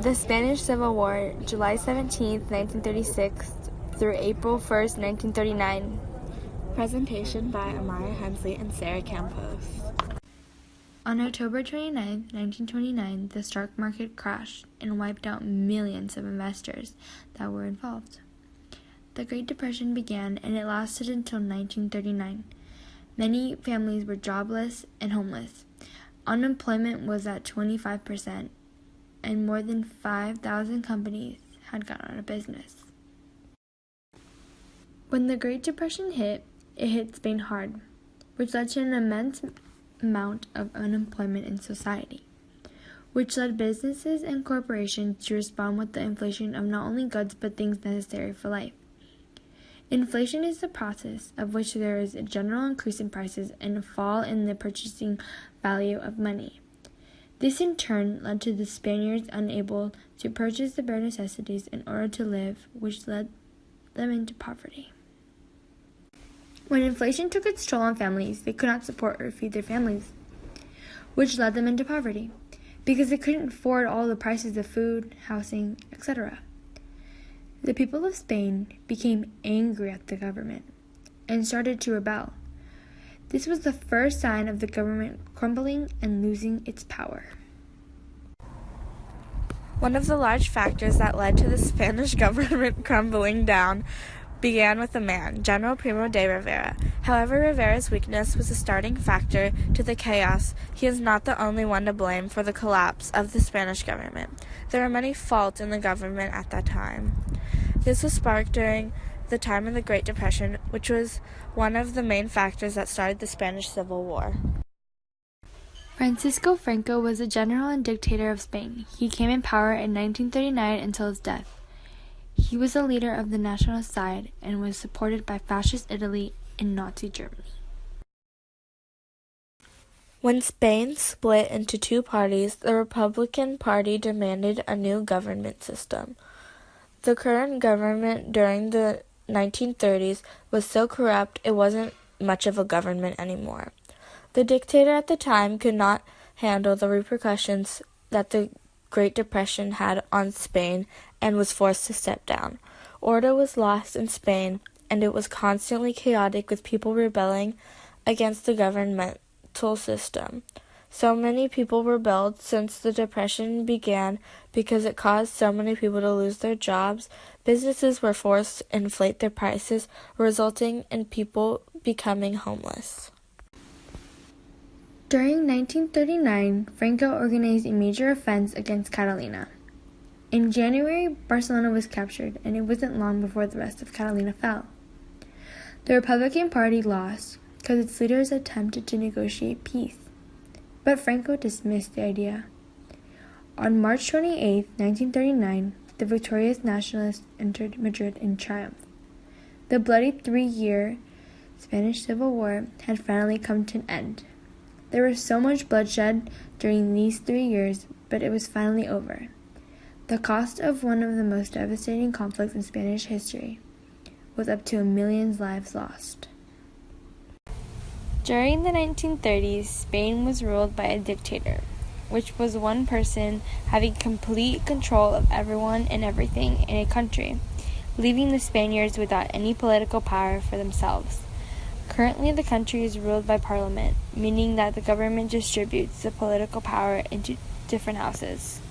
The Spanish Civil War, July 17, 1936 through April 1, 1939. Presentation by Amara Hensley and Sarah Campos. On October 29, 1929, the stock market crashed and wiped out millions of investors that were involved. The Great Depression began and it lasted until 1939. Many families were jobless and homeless. Unemployment was at 25%, and more than 5,000 companies had gone out of business. When the Great Depression hit, it hit Spain hard, which led to an immense amount of unemployment in society, which led businesses and corporations to respond with the inflation of not only goods but things necessary for life. Inflation is the process of which there is a general increase in prices and a fall in the purchasing value of money. This in turn led to the Spaniards unable to purchase the bare necessities in order to live, which led them into poverty. When inflation took its toll on families, they could not support or feed their families, which led them into poverty, because they couldn't afford all the prices of food, housing, etc. The people of Spain became angry at the government and started to rebel. This was the first sign of the government crumbling and losing its power. One of the large factors that led to the Spanish government crumbling down began with a man, General Primo de Rivera. However, Rivera's weakness was a starting factor to the chaos. He is not the only one to blame for the collapse of the Spanish government. There were many faults in the government at that time. This was sparked during the time of the Great Depression, which was one of the main factors that started the Spanish Civil War. Francisco Franco was a general and dictator of Spain. He came in power in 1939 until his death. He was a leader of the nationalist side and was supported by fascist Italy and Nazi Germany. When Spain split into two parties, the Republican Party demanded a new government system. The current government during the 1930s was so corrupt it wasn't much of a government anymore. The dictator at the time could not handle the repercussions that the Great Depression had on Spain and was forced to step down. Order was lost in Spain, and it was constantly chaotic with people rebelling against the governmental system. So many people rebelled since the Depression began because it caused so many people to lose their jobs. Businesses were forced to inflate their prices, resulting in people becoming homeless. During 1939, Franco organized a major offense against Catalina. In January, Barcelona was captured, and it wasn't long before the rest of Catalina fell. The Republican Party lost because its leaders attempted to negotiate peace, but Franco dismissed the idea. On March 28, 1939, the victorious nationalists entered Madrid in triumph. The bloody 3-year Spanish Civil War had finally come to an end. There was so much bloodshed during these 3 years, but it was finally over. The cost of one of the most devastating conflicts in Spanish history was up to 1 million lives lost. During the 1930s, Spain was ruled by a dictator, which was one person having complete control of everyone and everything in a country, leaving the Spaniards without any political power for themselves. Currently, the country is ruled by parliament, meaning that the government distributes the political power into different houses.